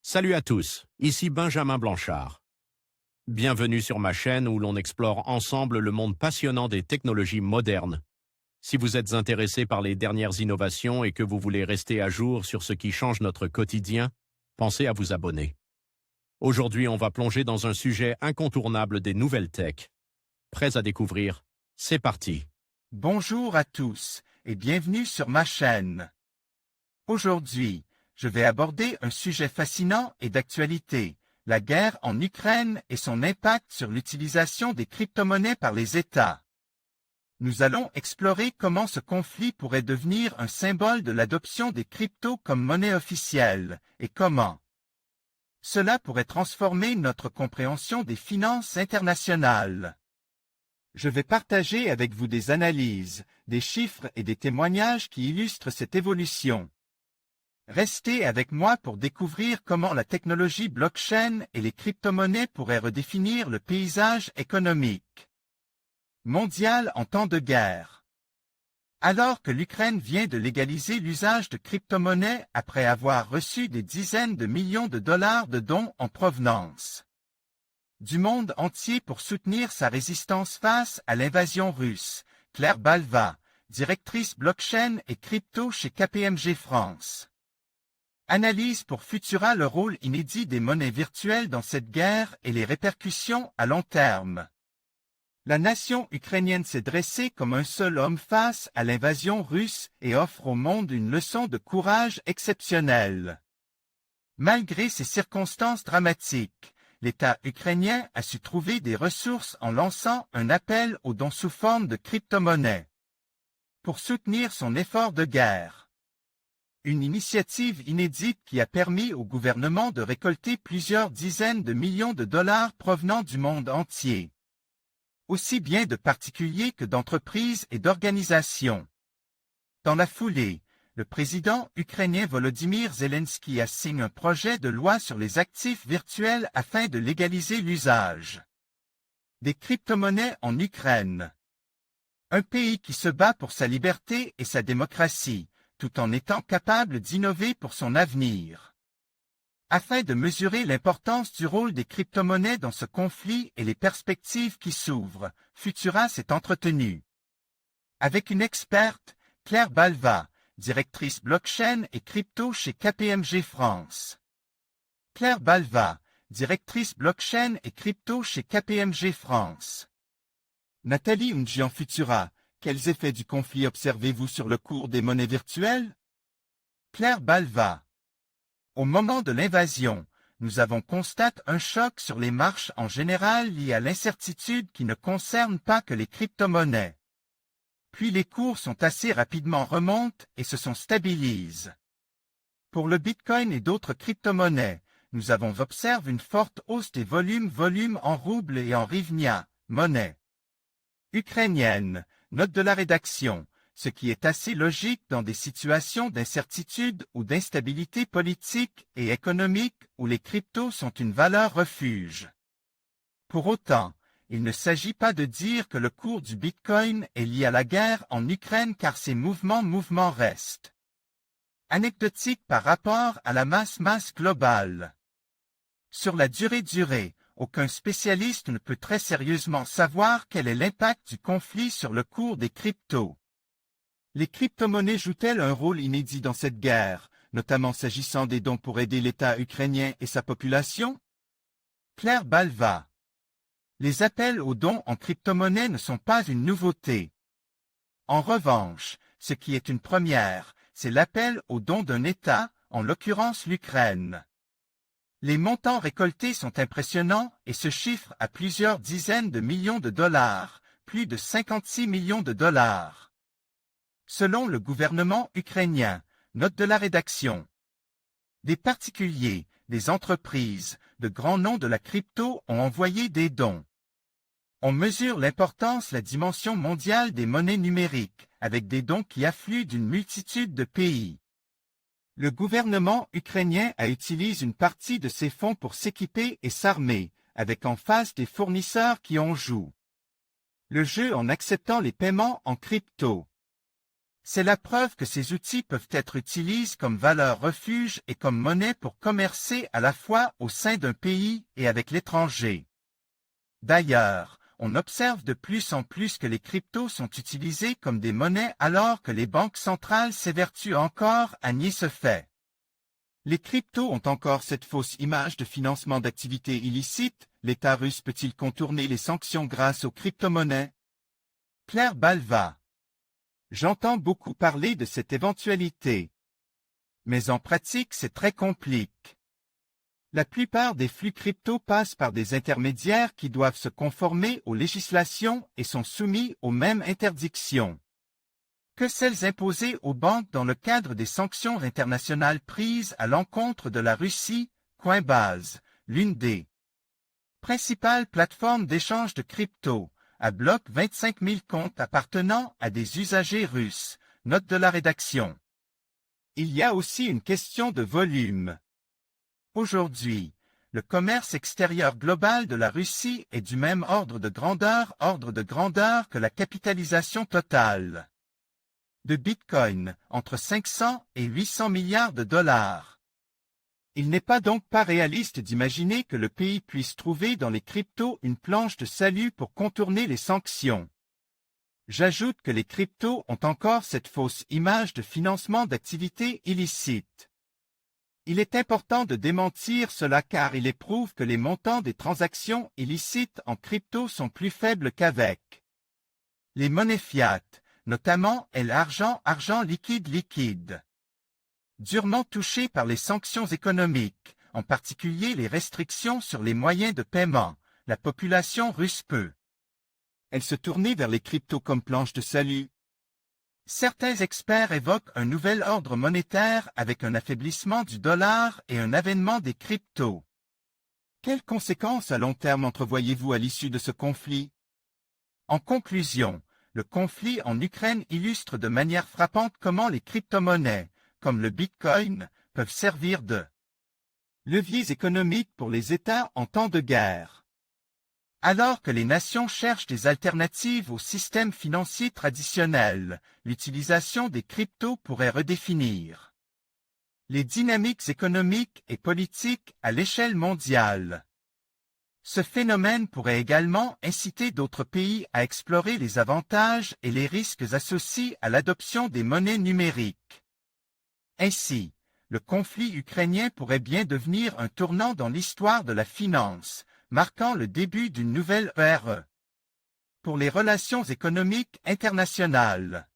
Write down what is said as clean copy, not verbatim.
Salut à tous, ici Benjamin Blanchard. Bienvenue sur ma chaîne où l'on explore ensemble le monde passionnant des technologies modernes. Si vous êtes intéressé par les dernières innovations et que vous voulez rester à jour sur ce qui change notre quotidien, pensez à vous abonner. Aujourd'hui, on va plonger dans un sujet incontournable des nouvelles tech. Prêts à découvrir? C'est parti! Bonjour à tous et bienvenue sur ma chaîne. Aujourd'hui, je vais aborder un sujet fascinant et d'actualité, la guerre en Ukraine et son impact sur l'utilisation des crypto-monnaies par les États. Nous allons explorer comment ce conflit pourrait devenir un symbole de l'adoption des cryptos comme monnaie officielle et comment cela pourrait transformer notre compréhension des finances internationales. Je vais partager avec vous des analyses, des chiffres et des témoignages qui illustrent cette évolution. Restez avec moi pour découvrir comment la technologie blockchain et les crypto-monnaies pourraient redéfinir le paysage économique mondial en temps de guerre. Alors que l'Ukraine vient de légaliser l'usage de crypto-monnaies après avoir reçu des dizaines de millions de dollars de dons en provenance du monde entier pour soutenir sa résistance face à l'invasion russe, Claire Balva, directrice blockchain et crypto chez KPMG France, analyse pour Futura le rôle inédit des monnaies virtuelles dans cette guerre et les répercussions à long terme. La nation ukrainienne s'est dressée comme un seul homme face à l'invasion russe et offre au monde une leçon de courage exceptionnelle. Malgré ces circonstances dramatiques, l'État ukrainien a su trouver des ressources en lançant un appel aux dons sous forme de crypto-monnaies pour soutenir son effort de guerre. Une initiative inédite qui a permis au gouvernement de récolter plusieurs dizaines de millions de dollars provenant du monde entier, aussi bien de particuliers que d'entreprises et d'organisations. Dans la foulée, le président ukrainien Volodymyr Zelensky a signé un projet de loi sur les actifs virtuels afin de légaliser l'usage des crypto-monnaies en Ukraine. Un pays qui se bat pour sa liberté et sa démocratie, tout en étant capable d'innover pour son avenir. Afin de mesurer l'importance du rôle des crypto-monnaies dans ce conflit et les perspectives qui s'ouvrent, Futura s'est entretenu avec une experte, Claire Balva, directrice blockchain et crypto chez KPMG France. Claire Balva, directrice blockchain et crypto chez KPMG France. Nathalie Unjian Futura, quels effets du conflit observez-vous sur le cours des monnaies virtuelles? Claire Balva. Au moment de l'invasion, nous avons constaté un choc sur les marches en général lié à l'incertitude qui ne concerne pas que les crypto-monnaies. Puis les cours sont assez rapidement remontent et se sont stabilisés. Pour le Bitcoin et d'autres crypto-monnaies, nous avons observé une forte hausse des volumes en roubles et en hryvnia, monnaie ukrainienne. Note de la rédaction, ce qui est assez logique dans des situations d'incertitude ou d'instabilité politique et économique où les cryptos sont une valeur refuge. Pour autant, il ne s'agit pas de dire que le cours du Bitcoin est lié à la guerre en Ukraine car ces mouvements restent anecdotiques par rapport à la masse globale. Sur la durée, aucun spécialiste ne peut très sérieusement savoir quel est l'impact du conflit sur le cours des cryptos. Les crypto-monnaies jouent-elles un rôle inédit dans cette guerre, notamment s'agissant des dons pour aider l'État ukrainien et sa population? Claire Balva. Les appels aux dons en crypto-monnaie ne sont pas une nouveauté. En revanche, ce qui est une première, c'est l'appel aux dons d'un État, en l'occurrence l'Ukraine. Les montants récoltés sont impressionnants et se chiffrent à plusieurs dizaines de millions de dollars, plus de 56 millions de dollars. Selon le gouvernement ukrainien, note de la rédaction. Des particuliers, des entreprises, de grands noms de la crypto ont envoyé des dons. On mesure l'importance, la dimension mondiale des monnaies numériques, avec des dons qui affluent d'une multitude de pays. Le gouvernement ukrainien a utilisé une partie de ses fonds pour s'équiper et s'armer, avec en face des fournisseurs qui en jouent le jeu en acceptant les paiements en crypto. C'est la preuve que ces outils peuvent être utilisés comme valeur refuge et comme monnaie pour commercer à la fois au sein d'un pays et avec l'étranger. D'ailleurs, on observe de plus en plus que les cryptos sont utilisés comme des monnaies alors que les banques centrales s'évertuent encore à nier ce fait. Les cryptos ont encore cette fausse image de financement d'activités illicites. L'État russe peut-il contourner les sanctions grâce aux crypto-monnaies? Claire Balva. J'entends beaucoup parler de cette éventualité. Mais en pratique, c'est très compliqué. La plupart des flux crypto passent par des intermédiaires qui doivent se conformer aux législations et sont soumis aux mêmes interdictions que celles imposées aux banques dans le cadre des sanctions internationales prises à l'encontre de la Russie. Coinbase, l'une des principales plateformes d'échange de crypto, a bloqué 25 000 comptes appartenant à des usagers russes. Note de la rédaction. Il y a aussi une question de volume. Aujourd'hui, le commerce extérieur global de la Russie est du même ordre de grandeur que la capitalisation totale de Bitcoin, entre 500 et 800 milliards de dollars. Il n'est donc pas réaliste d'imaginer que le pays puisse trouver dans les cryptos une planche de salut pour contourner les sanctions. J'ajoute que les cryptos ont encore cette fausse image de financement d'activités illicites. Il est important de démentir cela car il prouve que les montants des transactions illicites en crypto sont plus faibles qu'avec les monnaies fiat, notamment l'argent liquide. Durement touché par les sanctions économiques, en particulier les restrictions sur les moyens de paiement, la population russe peut elle se tourner vers les cryptos comme planche de salut. Certains experts évoquent un nouvel ordre monétaire avec un affaiblissement du dollar et un avènement des cryptos. Quelles conséquences à long terme entrevoyez-vous à l'issue de ce conflit? En conclusion, le conflit en Ukraine illustre de manière frappante comment les crypto-monnaies, comme le Bitcoin, peuvent servir de leviers économiques pour les États en temps de guerre. Alors que les nations cherchent des alternatives au système financier traditionnel, l'utilisation des cryptos pourrait redéfinir les dynamiques économiques et politiques à l'échelle mondiale. Ce phénomène pourrait également inciter d'autres pays à explorer les avantages et les risques associés à l'adoption des monnaies numériques. Ainsi, le conflit ukrainien pourrait bien devenir un tournant dans l'histoire de la finance, marquant le début d'une nouvelle ère pour les relations économiques internationales.